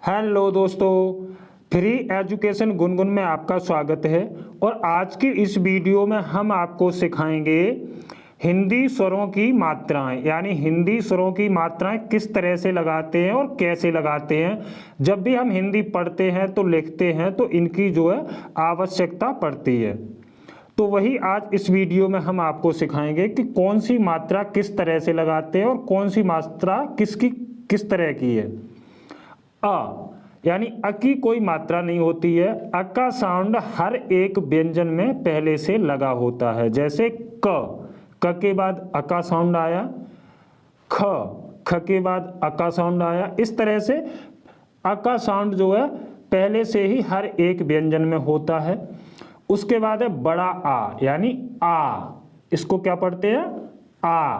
Hello दोस्तों, free education Gungun में आपका स्वागत है। और आज की इस वीडियो में हम आपको सिखाएंगे हिंदी स्वरों की मात्राएं, यानी हिंदी स्वरों की मात्राएं किस तरह से लगाते हैं और कैसे लगाते हैं। जब भी हम हिंदी पढ़ते हैं तो लिखते हैं तो इनकी जो है आवश्यकता पड़ती है। तो वही आज इस वीडियो में हम आपको सिखाएंगे कि कौन सी मात्रा किस तरह से लगाते हैं और कौन सी मात्रा किस तरह की है। अ यानी अ की कोई मात्रा नहीं होती है। अ का साउंड हर एक व्यंजन में पहले से लगा होता है। जैसे क के बाद अ का साउंड आया, ख के बाद अ का साउंड आया। इस तरह से अ का साउंड जो है पहले से ही हर एक व्यंजन में होता है। उसके बाद है बड़ा आ, यानी आ, इसको क्या पढ़ते हैं? आ।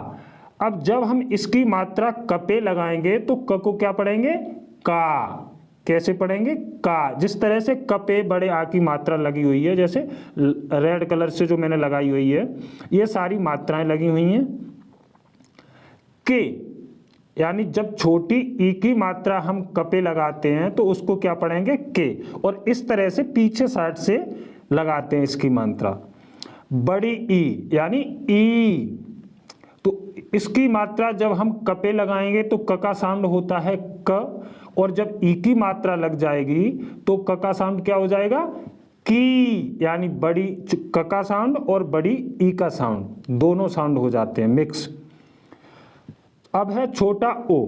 अब जब हम इसकी मात्रा क पे लगाएंगे तो क को क्या पढ़ेंगे? का। कैसे पढ़ेंगे? का। जिस तरह से क पे बड़े आ की मात्रा लगी हुई है, जैसे रेड कलर से जो मैंने लगाई हुई है, ये सारी मात्राएं लगी हुई हैं। के यानी जब छोटी ई की मात्रा हम क पे लगाते हैं तो उसको क्या पढ़ेंगे? के। और इस तरह से पीछे साइड से लगाते हैं इसकी मात्रा। बड़ी ई यानी ई, तो इसकी मात्रा जब हम क पे लगाएंगे तो क का साउंड होता है क, और जब ई की मात्रा लग जाएगी तो क का साउंड क्या हो जाएगा? की। यानी बड़ी क का साउंड और बड़ी ई का साउंड, दोनों साउंड हो जाते हैं मिक्स। अब है छोटा ओ।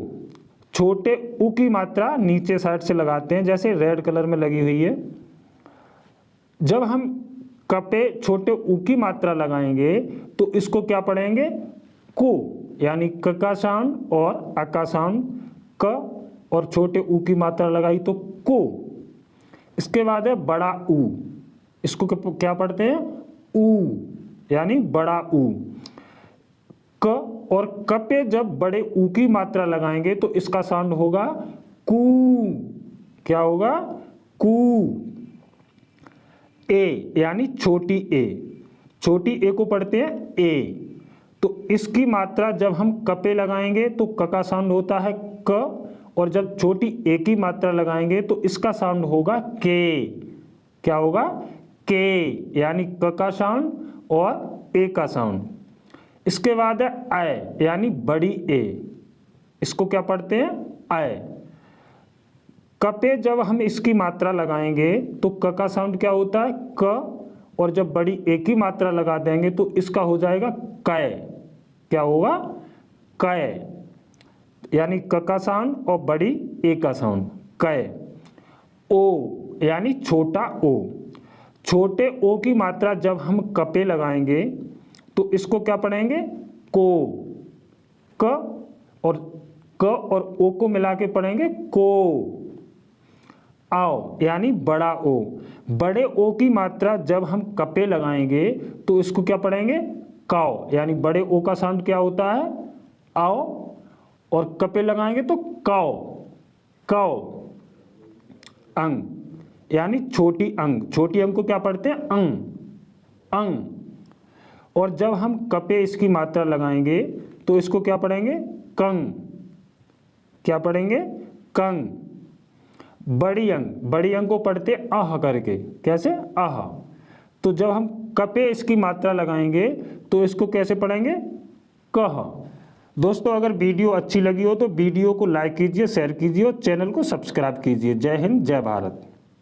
छोटे उ की मात्रा नीचे साइड से लगाते हैं, जैसे रेड कलर में लगी हुई है। जब हम क पे छोटे उ की मात्रा लगाएंगे तो इसको क्या पढ़ेंगे? को। यानी क का साउंड और अ का साउंड, क और छोटे उ की मात्रा लगाई तो को। इसके बाद है बड़ा ऊ। इसको क्या पढ़ते हैं? ऊ, यानी बड़ा ऊ। क और क पे जब बड़े ऊ की मात्रा लगाएंगे तो इसका साउंड होगा कू। क्या होगा? कू। ए यानी छोटी ए। छोटी ए को पढ़ते हैं ए। तो इसकी मात्रा जब हम क पे लगाएंगे तो क का साउंड होता है क, और जब छोटी ए की मात्रा लगाएंगे तो इसका साउंड होगा के। क्या होगा? के। यानी क का साउंड और ए का साउंड। इसके बाद है आय, यानी बड़ी ए। इसको क्या पढ़ते हैं? आय। क पे जब हम इसकी मात्रा लगाएंगे तो क का साउंड क्या होता है? क, और जब बड़ी ए की मात्रा लगा देंगे तो इसका हो जाएगा कै। क्या होगा? कै। यानी क का साउंड और बड़ी ए का साउंड, कै। ओ यानी छोटा ओ। छोटे ओ की मात्रा जब हम क पे लगाएंगे तो इसको क्या पढ़ेंगे? को। क और ओ को मिला के पढ़ेंगे को। आओ यानी बड़ा ओ। बड़े ओ की मात्रा जब हम क पे लगाएंगे तो इसको क्या पढ़ेंगे? काओ। यानी बड़े ओ का साउंड क्या होता है? आओ, और क पे लगाएंगे तो काओ। काओ। अंग यानी छोटी अंग। छोटी अंग को क्या पढ़ते हैं? अंग। अंग। और जब हम क पे इसकी मात्रा लगाएंगे तो इसको क्या पढ़ेंगे? कंग। क्या पढ़ेंगे? कंग। बड़ी अंग। बड़ी अंग को पढ़ते आह करके। कैसे? आह। तो जब हम क पे इसकी मात्रा लगाएंगे तो इसको कैसे पढ़ेंगे? कह। दोस्तों, अगर वीडियो अच्छी लगी हो तो वीडियो को लाइक कीजिए, शेयर कीजिए और चैनल को सब्सक्राइब कीजिए। जय हिंद, जय भारत।